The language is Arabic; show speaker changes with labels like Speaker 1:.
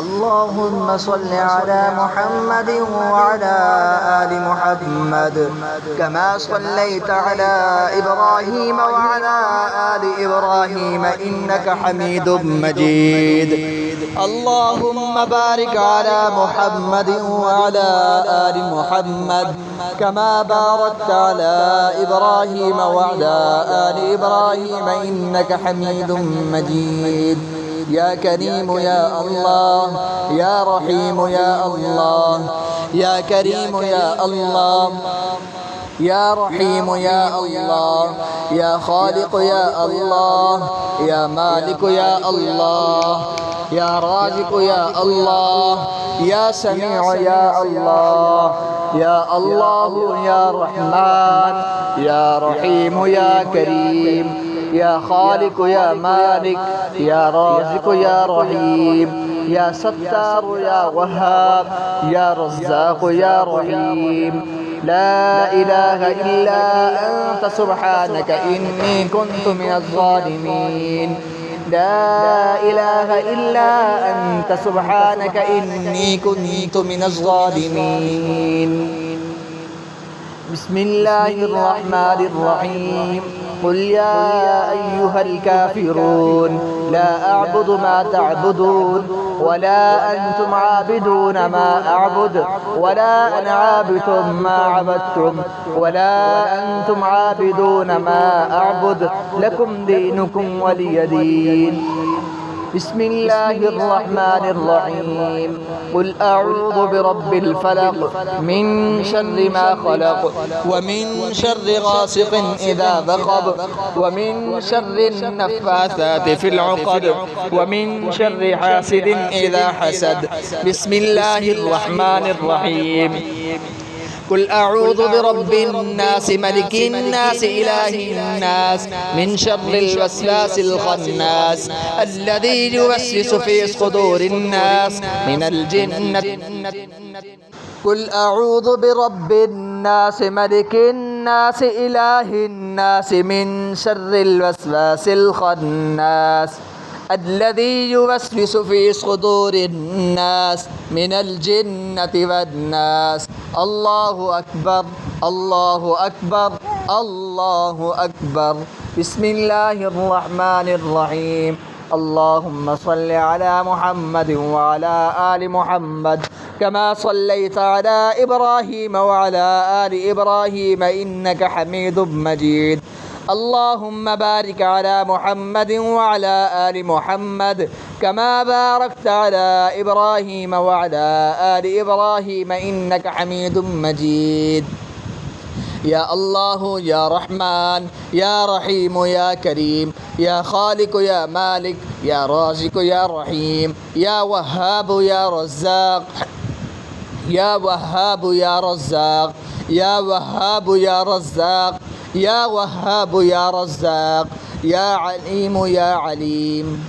Speaker 1: اللهم صل على محمد وعلى آل محمد كما صليت على إبراهيم وعلى آل إبراهيم إنك حميد مجيد. اللهم بارك على محمد وعلى آل محمد كما باركت على إبراهيم وعلى آل إبراهيم إنك حميد مجيد. يا كريم يا الله، يا رحيم يا الله، يا كريم يا الله، يا رحيم يا الله، يا خالق يا الله، يا مالك يا الله، يا رازق يا الله، يا سميع يا الله، يا الله يا رحمن يا رحيم يا كريم، يا خالق يا مالك، يا رازق يا رحيم، يا ستار يا وهاب، يا رزاق يا رحيم. لا إله إلا أنت سبحانك إني كنت من الظالمين. لا إله إلا أنت سبحانك إني كنت من الظالمين. بسم الله الرحمن الرحيم. قل يا أيها الكافرون لا أعبد ما تعبدون ولا أنتم عابدون ما أعبد ولا أنا عابد ما عبدتم ولا أنتم عابدون ما أعبد لكم دينكم ولي دين. بسم الله الرحمن الرحيم. قل أعوذ برب الفلق من شر ما خلق ومن شر غاسق إذا وقب ومن شر النفاثات في العقد ومن شر حاسد إذا حسد. بسم الله الرحمن الرحيم. قل أعوذ برب الناس ملك الناس إله الناس من شر الوسواس الخناس الذي يوسوس في صدور الناس من الجنة. قل أعوذ برب الناس ملك الناس إله الناس من شر الوسواس الخناس الذي يوسوس في صدور الناس من الجنة والناس. الله أكبر، الله أكبر، الله أكبر. بسم الله الرحمن الرحيم. اللهم صل على محمد وعلى آل محمد كما صليت على إبراهيم وعلى آل إبراهيم إنك حميد مجيد. اللهم بارك على محمد وعلى آل محمد كما باركت على إبراهيم وعلى آل إبراهيم إنك حميد مجيد. يا الله يا رحمن يا رحيم يا كريم، يا خالق يا مالك، يا رازق يا رحيم، يا وهاب يا رزاق، يا وهاب يا رزاق، يا وهاب يا رزاق، يا وهاب يا رزاق، يا عليم يا عليم.